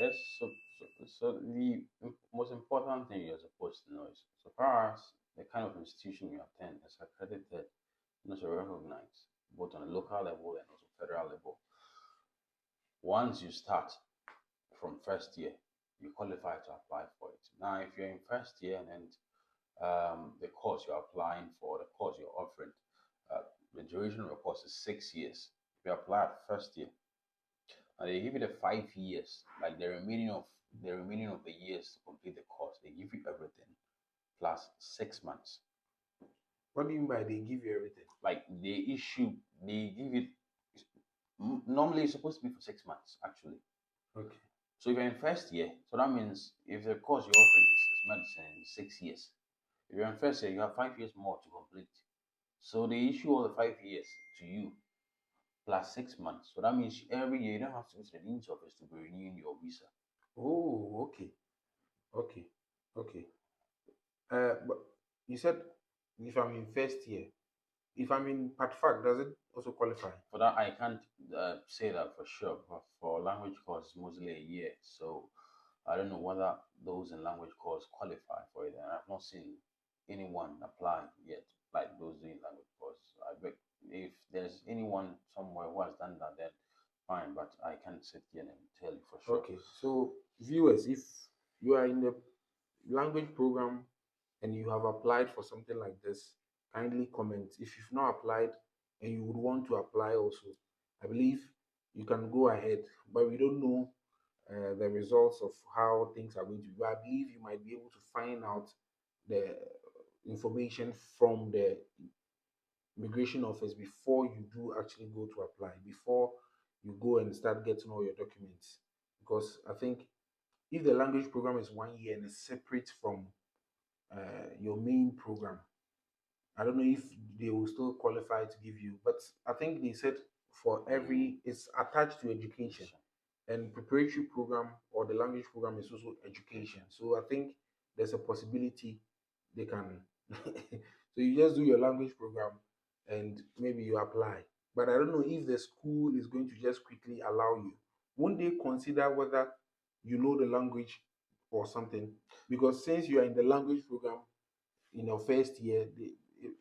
Yes, so the most important thing you're supposed to know is so far as the kind of institution you attend is accredited, not recognized, both on a local level and also federal level. Once you start from first year, you qualify to apply for it. Now, if you're in first year and the course you're applying for, the course you're offering, uh, the duration of the course is 6 years. If you apply at first year, and they give you the 5 years, like the remaining of the years to complete the course. They give you everything plus 6 months. What do you mean by they give you everything? Like they give you. Normally, it's supposed to be for 6 months, actually. Okay. So if you're in first year, so that means if the course you're offering is medicine in 6 years, if you're in first year, you have 5 years more to complete. So they issue all the 5 years to you plus 6 months. So that means every year you don't have to go to the dean's office to be renewing your visa. Oh, okay. Okay. Okay. But you said if I'm in first year, if I'm in part fact, does it also qualify? For that, I can't say that for sure. But for language course, mostly a year. So I don't know whether those in language course qualify for it. And I've not seen anyone apply yet, like those doing language course. I bet if there's anyone somewhere who has done that, then fine. But I can't sit here and tell you for sure. Okay. So viewers, if you are in the language program and you have applied for something like this, kindly comment. If you've not applied and you would want to apply also, I believe you can go ahead, but we don't know the results of how things are going to be. But I believe you might be able to find out the information from the immigration office before you do actually go to apply, before you go and start getting all your documents. Because I think if the language program is 1 year and is separate from your main program, I don't know if they will still qualify to give you, but I think they said for every, it's attached to education, and preparatory program or the language program is also education. So I think there's a possibility they can. So you just do your language program and maybe you apply. But I don't know if the school is going to just quickly allow you. Won't they consider whether you know the language or something? Because since you are in the language program in your first year,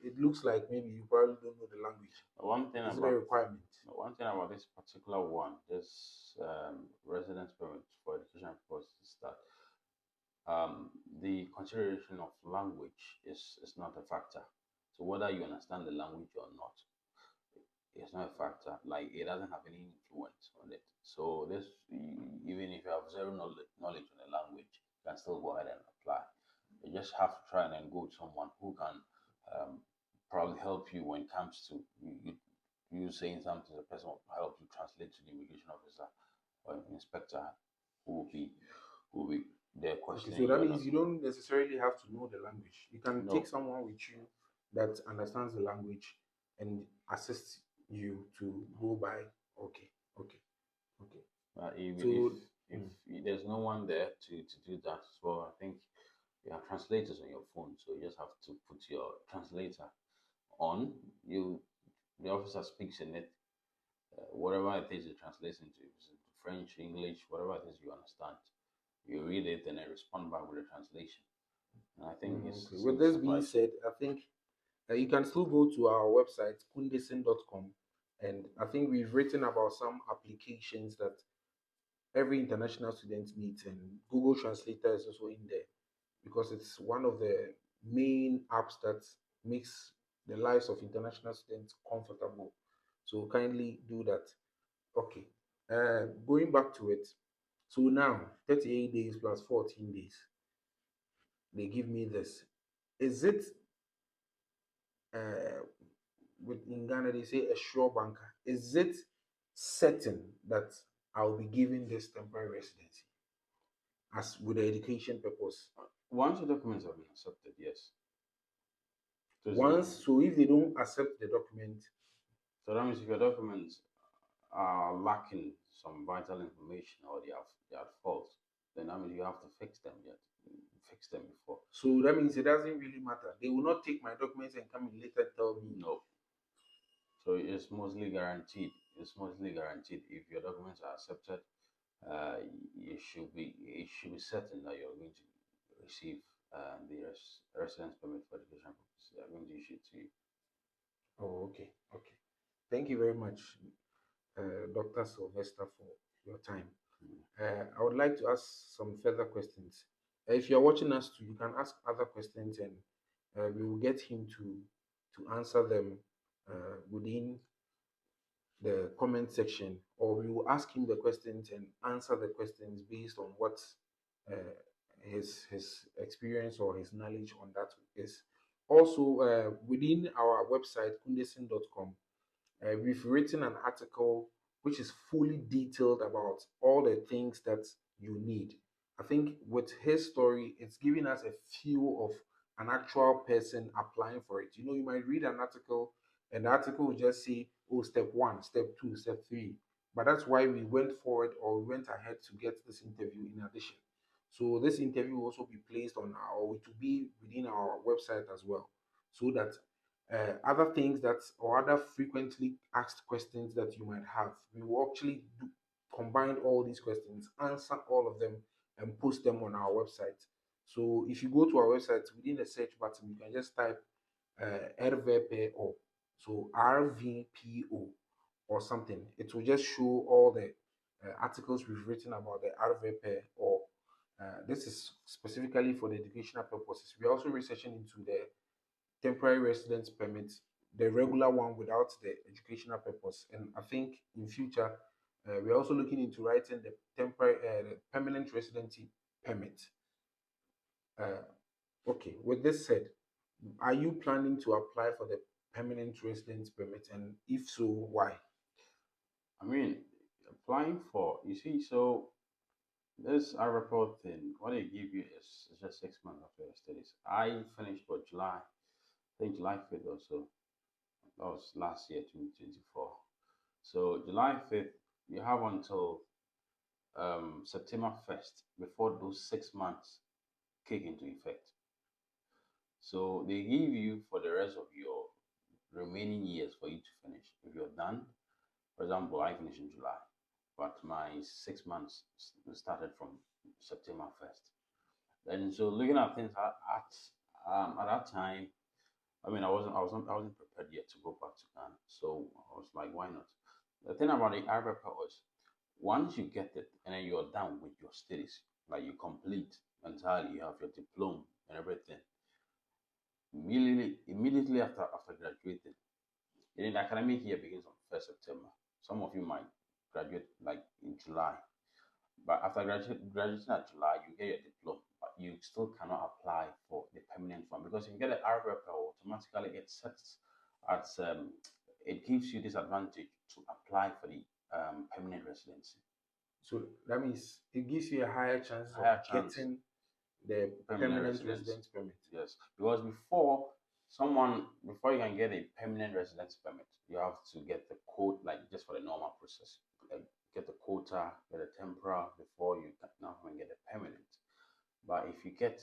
it looks like maybe you probably don't know the language. One thing Is it a about requirement? one thing about this particular one, this residence permit for education purposes, is that the consideration of language is not a factor. So whether you understand the language or not, it's not a factor. Like it doesn't have any influence on it. So this, even if you have zero knowledge on the language, you can still go ahead and apply. You just have to try and then go to someone who can probably help you when it comes to you saying something. The person will help you translate to the immigration officer or inspector who will be there Okay, questioning so that you. means you don't necessarily have to know the language. You can No, take someone with you that understands the language and assist you to go by. Okay, okay, okay. even So, if there's no one there to do that, so I think you have translators on your phone, so you just have to put your translator on. You The officer speaks in it, whatever it is you're translating to, if it's into French, English, whatever it is you understand, you read it and then respond back with a translation. And I think okay. it With seems this being suffice. said, I think you can still go to our website, kundeson.com, and I think we've written about some applications that every international student needs, and Google Translator is also in there because it's one of the main apps that makes the lives of international students comfortable. So kindly do that. Okay. Going back to it. So now 38 days plus 14 days. They give me this. Is it uh with in Ghana they say a sure banker? Is it certain that I'll be given this temporary residency as with the education purpose? Once the documents have been accepted, yes. Once, so if they don't accept the document, So that means if your documents are lacking some vital information or they are at fault, then that means you have to fix them yet. Fix them before. so that means it doesn't really matter. They will not take my documents and come in later tell me. No. So it's mostly guaranteed. It's mostly guaranteed if your documents are accepted. it should be certain that you're going to receive the residence permit for education purposes. They are going to issue it to you. Oh, okay, okay. Thank you very much, Dr. Sylvester, for your time. I would like to ask some further questions. If you're watching us too, you can ask other questions, and we will get him to answer them within the comment section, or we will ask him the questions and answer the questions based on what uh, his experience or his knowledge on that is. Also, within our website kundeson.com, we've written an article which is fully detailed about all the things that you need. I think with his story, it's giving us a feel of an actual person applying for it. You know, you might read an article and the article will just say, oh, step one, step two, step three. But that's why we went forward or we went ahead to get this interview in addition. So this interview will also be placed on our, or it will be within our website as well, so that other things that or other frequently asked questions that you might have, we will actually combine all these questions, answer all of them, and post them on our website. So if you go to our website, within the search button, you can just type RVPO, so RVPO or something. It will just show all the articles we've written about the RVP, or this is specifically for the educational purposes. We're also researching into the temporary residence permit, the regular one without the educational purpose. And I think in future, we're also looking into writing the permanent residency permit. Uh, okay, with this said, are you planning to apply for the permanent residence permit? And if so, why? I mean, applying for, you see, so this I report thing, what they give you is just 6 months after your studies. I finished for July, I think July 5th or so. That was last year, 2024. So July 5th, you have until September 1st before those 6 months kick into effect. So they give you for the rest of your remaining years for you to finish. If you're done, for example, I finished in July, but my 6 months started from September 1st. And so looking at things at that time, I mean, I wasn't prepared yet to go back to Ghana. So I was like, why not? The thing about the IREPA was once you get it and then you're done with your studies, like you complete entirely, you have your diploma and everything. Immediately after graduating, and then the academic year begins on 1st September. Some of you might graduate like in July, but after graduating at July, you get your diploma, but you still cannot apply for the permanent one because if you get an RFL, automatically it sets at it gives you this advantage to apply for the permanent residency. So that means it gives you a higher chance of Higher chance getting the permanent permanent residence. residence permit. Yes, because before you can get a permanent residence permit, you have to get the code, like just for the normal process, like get the quota, get a temporary before you can now come and get a permanent. But if you get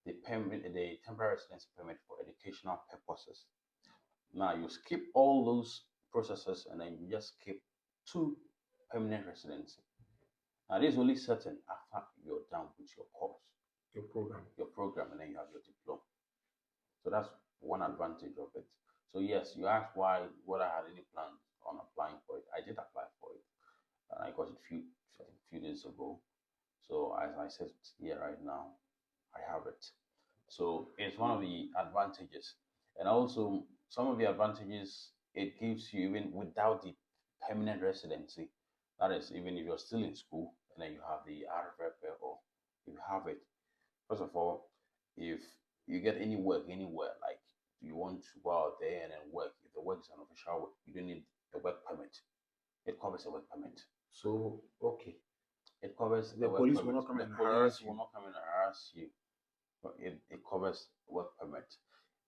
the temporary residence permit for educational purposes, now you skip all those processes and then you just skip to permanent residency. Now this is only certain after you're done with your course, Your program. and then you have your diploma. So that's one advantage of it. So yes, you asked whether I had any plans on applying for it. I did apply for it, and I got it few days ago. So as I said here right now, I have it. So it's one of the advantages, and also some of the advantages it gives you even without the permanent residency. That is, even if you're still in school and then you have the RFP or if you have it. First of all, if you get any work anywhere, like you want to go out there and then work, if the work is an official work, you don't need a work permit. It covers a work permit. So okay, It covers the a work police will permit. not come The and police harass you. will not come and harass you, but it covers work permit.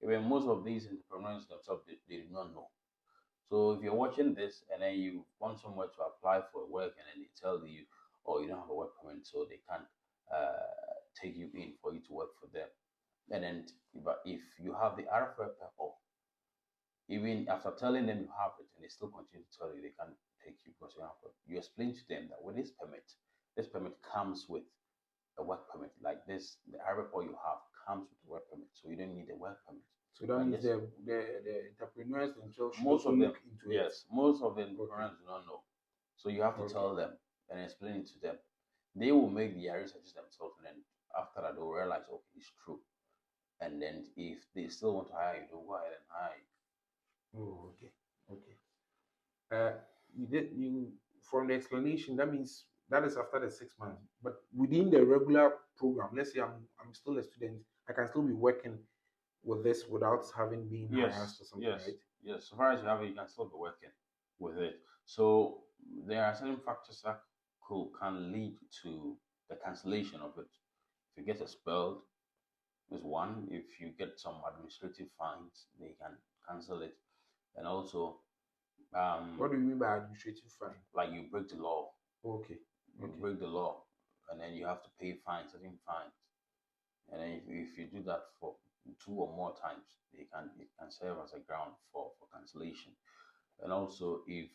Even most of these entrepreneurs themselves, they do not know. So if you're watching this and then you want somewhere to apply for work and then they tell you, oh, you don't have a work permit, so they can't take you in for you to work for them. And then, but if you have the RFL paper, even after telling them you have it, and they still continue to tell you they can't take you because you have it, you explain to them that with this permit, this permit comes with a work permit. Like this, the report you have comes with a work permit, so you don't need a work permit. So that Like means this, the entrepreneurs themselves should most also of them, look into it. yes, most of the Okay. entrepreneurs do not know. So you have to Okay. tell them and explain it to them. They will make the research themselves, and then after that, they'll realize, okay, it's true. And then if they still want to hire you, they'll go ahead and hire you. Oh, okay. Okay. Uh, you did you from the explanation that means that is after the 6 months. But within the regular program, let's say I'm still a student, I can still be working with this without having been harassed Yes, or something, yes, right? yes. So far as you have it, you can still be working with it. So there are certain factors that can lead to the cancellation of it. If you get expelled, is one. If you get some administrative fines, they can cancel it. And also, What do you mean by administrative fine? like you break the law, Okay. you Okay. break the law, and then you have to pay fines, certain fines. And then if you do that for two or more times, it can serve as a ground for cancellation. And also, if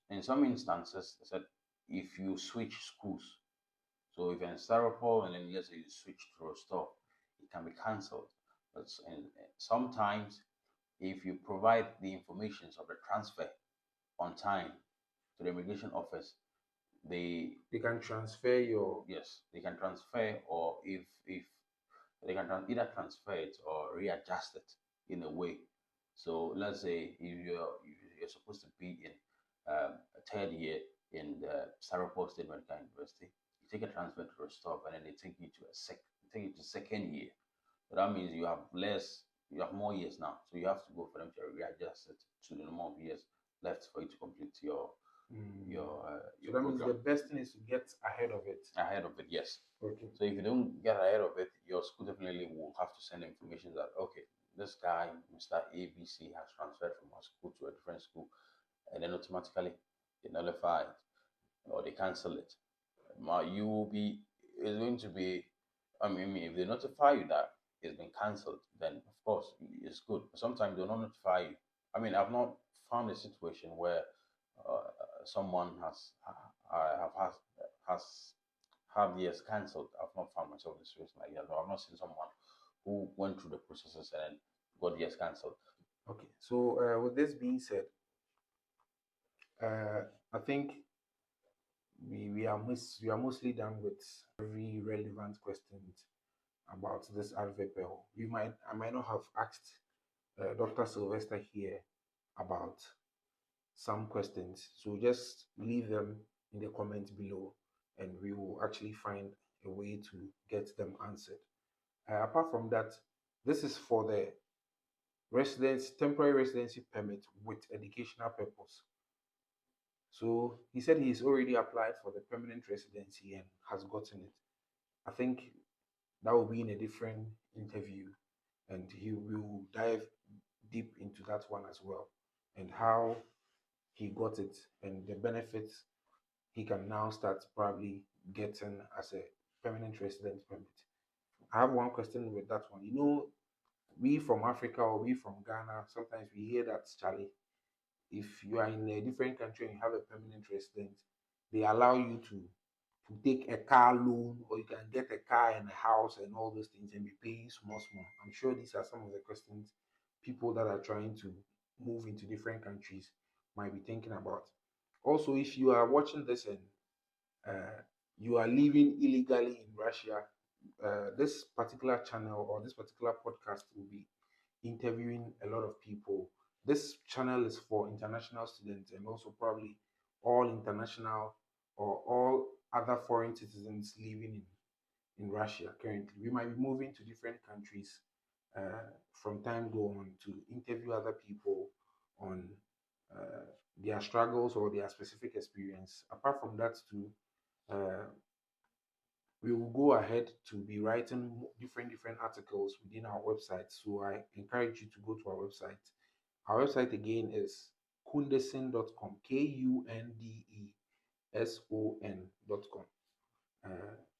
in some instances, I said if you switch schools, so if you're in Styropol and then let's say you switch to a store, it can be cancelled. And sometimes, if you provide the information of the transfer on time to the immigration office, they They can transfer your yes they can transfer, or if they can either transfer it or readjust it in a way. So let's say if you're supposed to be in a third year in the Saraport State Medical University, you take a transfer to a stop, and then they take you to take you to second year. So that means you have more years now. So you have to go for them to readjust it to the number of years left for you to complete so your that means the program. best thing is to get ahead of it. Ahead of it, yes. Okay. So if you don't get ahead of it, your school definitely will have to send information that okay, this guy, Mr. ABC, has transferred from our school to a different school, and then automatically they nullify it or they cancel it. You will be it's going to be. I mean, if they notify you that it's been cancelled, then of course it's good. But sometimes they'll not notify you. I mean, I've not found a situation where someone has have years cancelled. I've not found myself in a situation like that. Or I've not seen someone who went through the processes and then got years cancelled. Okay. So with this being said, uh, I think we are mostly done with very relevant questions about this adverb. I might not have asked Dr. Sylvester here about some questions, so just leave them in the comments below, and we will actually find a way to get them answered. Apart from that, this is for the temporary residency permit with educational purpose. So he said he's already applied for the permanent residency and has gotten it. I think that will be in a different interview, and he will dive deep into that one as well, and how he got it and the benefits he can now start probably getting as a permanent resident permit. I have one question with that one. We from Africa or we from Ghana, sometimes we hear that, Charlie, if you are in a different country and you have a permanent resident, they allow you to take a car loan, or you can get a car and a house and all those things and be paying small small. I'm sure these are some of the questions people that are trying to move into different countries might be thinking about. Also, if you are watching this and you are living illegally in Russia, this particular channel or this particular podcast will be interviewing a lot of people. This channel is for international students and also probably all international or all other foreign citizens living in Russia currently. We might be moving to different countries from time go on to interview other people on uh, their struggles or their specific experience. Apart from that, too, uh, we will go ahead to be writing different articles within our website. So I encourage you to go to our website. Our website again is kundeson.com, KUNDESON.com.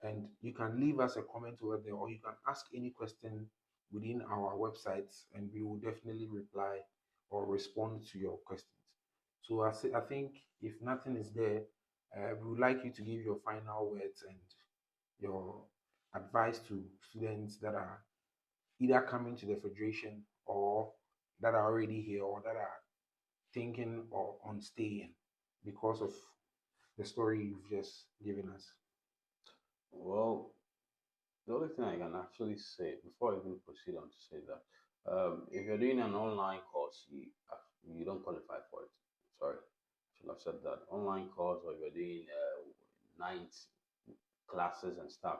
And you can leave us a comment over there, or you can ask any question within our website, and we will definitely reply or respond to your questions. So I think if nothing is there, We would like you to give your final words and your advice to students that are either coming to the federation or that are already here or that are thinking or on staying because of the story you've just given us. Well, the only thing I can actually say before I even proceed on to say that, if you're doing an online course, you don't qualify for it. Sorry, should have said that. Online course, or you're doing night classes and stuff,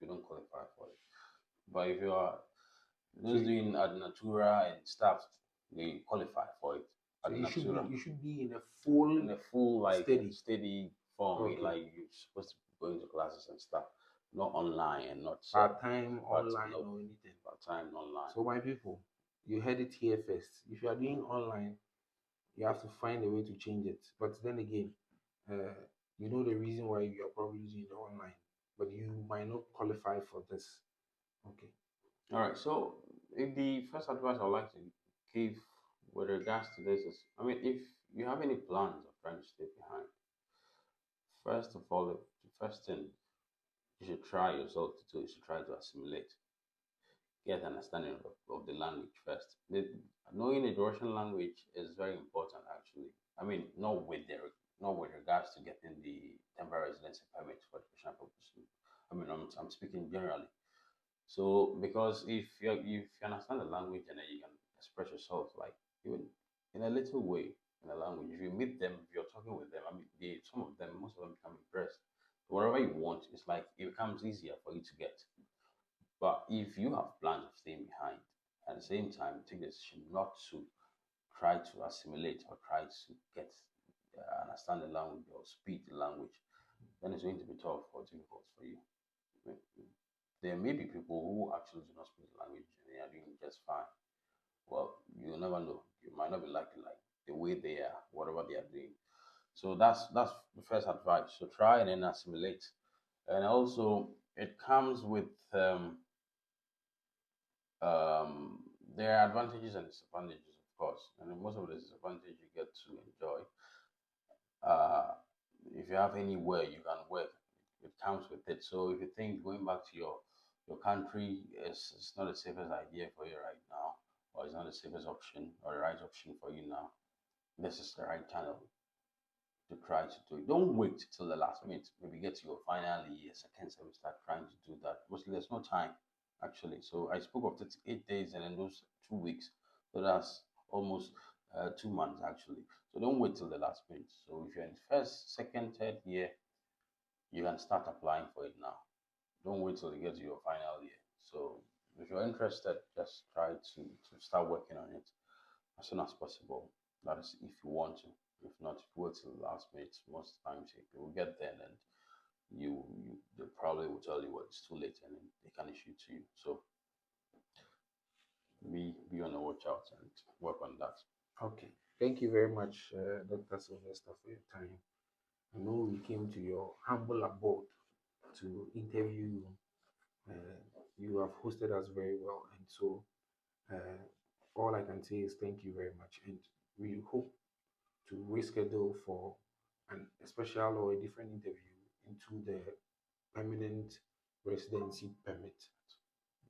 you don't qualify for it. But if you are So those doing ad natura and stuff, they qualify for it. so Ad natura you should be in a full in a full like steady. steady form, Okay. like you're supposed to be going to classes and stuff, not online and not Part time, part online, no or anything. part time online. So, my people, you heard it here first. If you are doing online, you have to find a way to change it. But then again, uh, you know the reason why you are probably doing the online, but you might not qualify for this. Okay. All right. So the first advice I'd like to give with regards to this is, I mean, if you have any plans of trying to stay behind, first of all, the first thing you should try yourself to do is to try to assimilate, get understanding of the language first. Knowing the Russian language is very important, actually. I mean, not with regards to getting the temporary residency permit for educational purposes. I mean, I'm speaking generally. So because if you understand the language and then you can express yourself like even in a little way in the language, if you meet them, if you're talking with them, I mean, some of them, most of them become impressed. Whatever you want, it's like it becomes easier for you to get. But if you have plans of staying behind, at the same time, take the decision not to try to assimilate or try to get understand the language or speak the language, then it's going to be tough or difficult for you. I mean, there may be people who actually do not speak the language and they are doing just fine. Well, you never know. You might not be lucky like the way they are, whatever they are doing. So that's the first advice. So try and then assimilate. And also it comes with um, there are advantages and disadvantages, of course. And most of the disadvantages you get to enjoy. Uh, if you have anywhere you can work, it comes with it. So if you think going back to your country is not the safest idea for you right now, or it's not the safest option or the right option for you now, this is the right channel to try to do it. Don't wait till the last minute. Maybe get to your final year, second semester, trying to do that. Mostly there's no time actually. So I spoke of 8 days and then those 2 weeks. So that's almost 2 months actually. So don't wait till the last minute. So if you're in first, second, third year, you can start applying for it now. Don't wait till you get to your final year. So if you're interested, just try to start working on it as soon as possible. That is if you want to. If not, if you wait till the last minute, most times you will get there and you they probably will tell you, well, it's too late and then they can issue to you. So be on the watch out and work on that. Okay. Thank you very much, Dr. Sylvester, for your time. I know we came to your humble abode to interview you. You have hosted us very well, and so uh, all I can say is thank you very much. And we hope to reschedule for a special or a different interview into the permanent residency permit.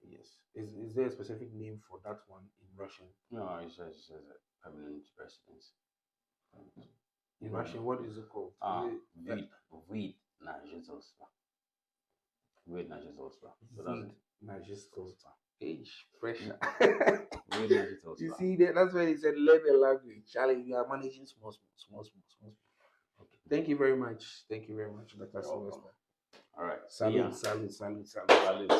Yes. Is there a specific name for that one in Russian? No, it's a permanent residence. In Russian, what is it called? Vid, vid na жительство. Vid na жительство. So that's Vid it. na жительство. Age pressure. Vid na жительство. You see, that's why he said learn the language. Charlie, you are managing small. Okay. Thank you very much. Thank you very much, Dr. You're welcome. Sylvester. All right. See ya. Salute. Salute.